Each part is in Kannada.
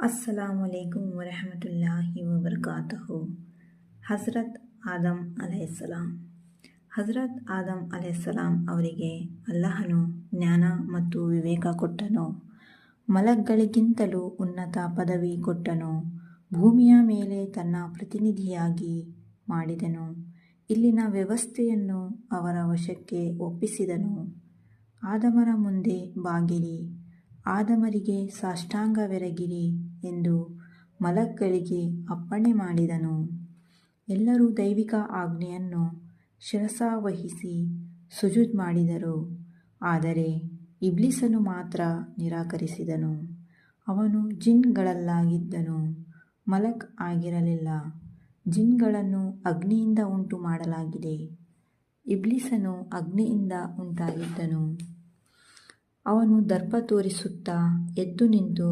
अस्सलामुअलैकुम वरहमतुल्लाहि वबरकातुहु। ಹಜರತ್ ಆದಮ್ ಅಲೈಹಿಸ್ಸಲಾಂ. ಹಜರತ್ ಆದಮ್ ಅಲೈಹಿಸ್ಸಲಾಂ ಅವರಿಗೆ ಅಲ್ಲಾಹನು ಜ್ಞಾನ ಮತ್ತು ವಿವೇಕ ಕೊಟ್ಟನು. ಮಲಕ್ಗಳಿಗಿಂತಲೂ ಉನ್ನತ ಪದವಿ ಕೊಟ್ಟನು. ಭೂಮಿಯ ಮೇಲೆ ತನ್ನ ಪ್ರತಿನಿಧಿಯಾಗಿ ಮಾಡಿದನು. ಇಲ್ಲಿನ ವ್ಯವಸ್ಥೆಯನ್ನು ಅವರ ವಶಕ್ಕೆ ಒಪ್ಪಿಸಿದನು. ಆದಮರ ಮುಂದೆ ಬಾಗಿರಿ, ಆದಮರಿಗೆ ಸಾಷ್ಟಾಂಗವೆರಗಿರಿ ಎಂದು ಮಲಕ್ಗಳಿಗೆ ಅಪ್ಪಣೆ ಮಾಡಿದನು. ಎಲ್ಲರೂ ದೈವಿಕ ಆಜ್ಞೆಯನ್ನು ಶಿರಸಾವಹಿಸಿ ಸುಜೂದ್ ಮಾಡಿದರು. ಆದರೆ ಇಬ್ಲೀಸನು ಮಾತ್ರ ನಿರಾಕರಿಸಿದನು. ಅವನು ಜಿನ್ಗಳಲ್ಲಾಗಿದ್ದನು, ಮಲಕ್ ಆಗಿರಲಿಲ್ಲ. ಜಿನ್ಗಳನ್ನು ಅಗ್ನಿಯಿಂದ ಉಂಟು ಮಾಡಲಾಗಿದೆ. ಇಬ್ಲೀಸನು ಅಗ್ನಿಯಿಂದ ಉಂಟಾಗಿದ್ದನು. ಅವನು ದರ್ಪ ತೋರಿಸುತ್ತಾ ಎದ್ದು ನಿಂತು,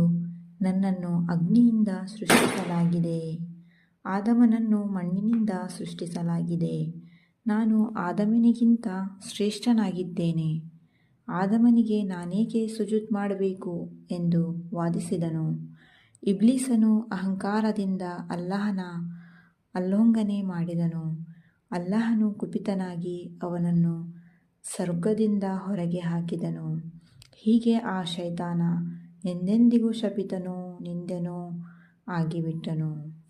ನನ್ನನ್ನು ಅಗ್ನಿಯಿಂದ ಸೃಷ್ಟಿಸಲಾಗಿದೆ, ಆದಮನನ್ನು ಮಣ್ಣಿನಿಂದ ಸೃಷ್ಟಿಸಲಾಗಿದೆ. ನಾನು ಆದಮನಿಗಿಂತ ಶ್ರೇಷ್ಠನಾಗಿದ್ದೇನೆ. ಆದಮನಿಗೆ ನಾನೇಕೆ ಸುಜೂದ್ ಮಾಡಬೇಕು ಎಂದು ವಾದಿಸಿದನು. ಇಬ್ಲೀಸನು ಅಹಂಕಾರದಿಂದ ಅಲ್ಲಾಹನ ಉಲ್ಲಂಘನೆ ಮಾಡಿದನು. ಅಲ್ಲಾಹನು ಕುಪಿತನಾಗಿ ಅವನನ್ನು ಸ್ವರ್ಗದಿಂದ ಹೊರಗೆ ಹಾಕಿದನು. ಹೀಗೆ ಆ ಶೈತಾನ ಎಂದೆಂದಿಗೂ ಶಪಿತನೂ ನಿಂದ್ಯನೂ ಆಗಿಬಿಟ್ಟನು.